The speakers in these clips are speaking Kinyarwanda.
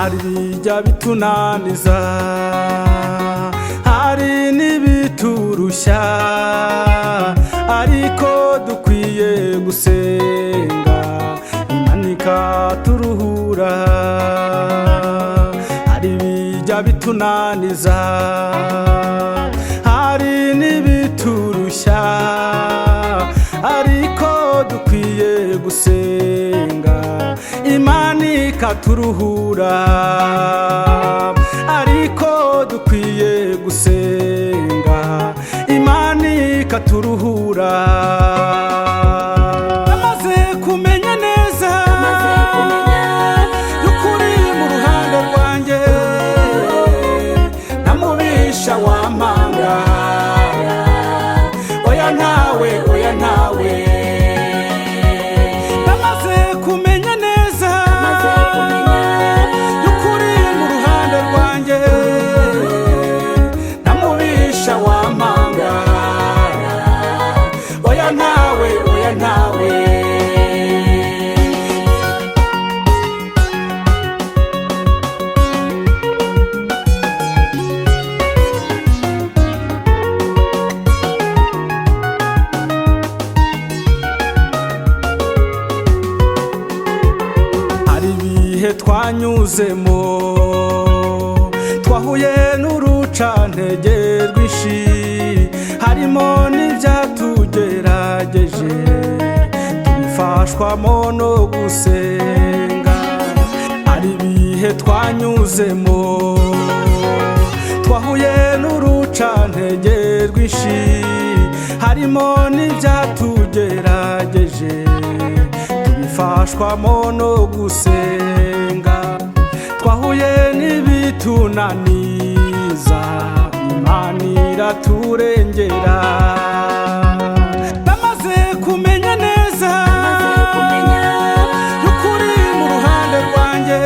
hari bijya bitunaniza, hari n'ibiturushya, ariko dukwiye gusenga Imana ikaturuhura. Hari bijya bitunaniza, hari n'ibiturushya, ariko dukwiye gusenga Imana ikaturuhura. Ariko dukwiye gusenga Imana ikaturuhura. Amaze kumenya neza y'ukuri mu ruhande rwanjye, namubisha wampanga, oya ntawe, oya ntawe. Namaze kumenya neza y'ukuri mu ruhande rwanjye, namubisha wampanga, oya ntawe, oya ntawe. Twanyuzemo, twahuye n'urucantege rwinshi, harimo n'ibyatugerageje, tubifashwamo no gusenga. Hari ibihe twanyuzemo, twahuye n'urucantege rwinshi, harimo n'ibyatugerageje, tubifashwamo no gusenga. Twahuye n'ibitunaniza, Imana iraturengera. Namaze kumenya neza y'ukuri mu ruhande rwanjye,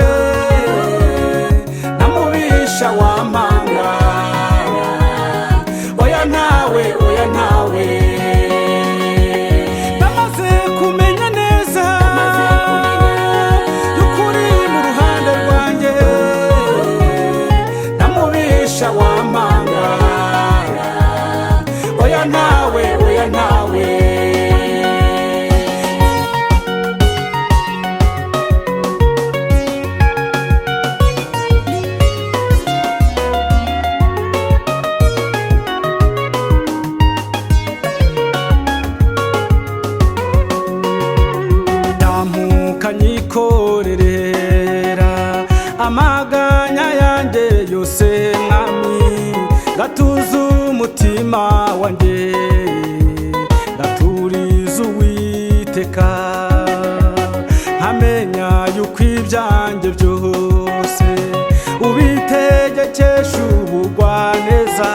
namubisha wampanga, oya ntawe, oya ntawe. Namaze kumenya neza y'ukuri mu ruhande rwanjye, namubisha wampanga, oya ntawe, oya ntawe. Kanyikorerera amaganya yanjye yose mwami, gatuza umutima wanjye, gaturiza Uwiteka. Nkamenya yuko ibyanjye byose ubitegekesha ubugwaneza,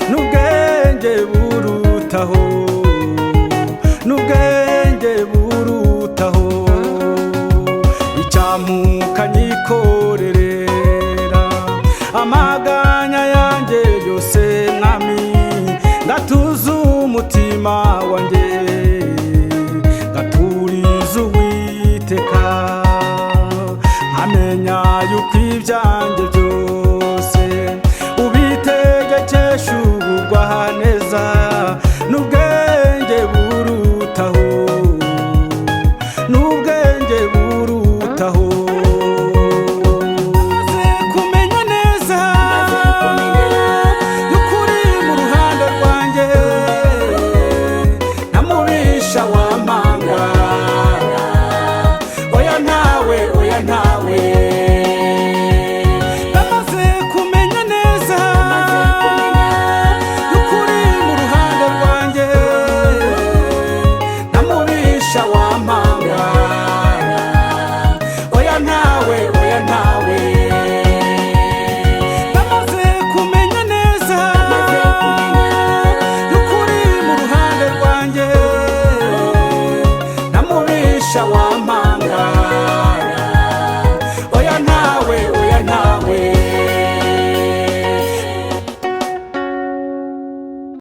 n'ubwenge burutaho, n'ubwenge burutaho. Kanyikorerera amaganya yanjye yose mwami, gatuza umutima wanjye, gaturiza Uwiteka. Nkamenya yuko ibyanjye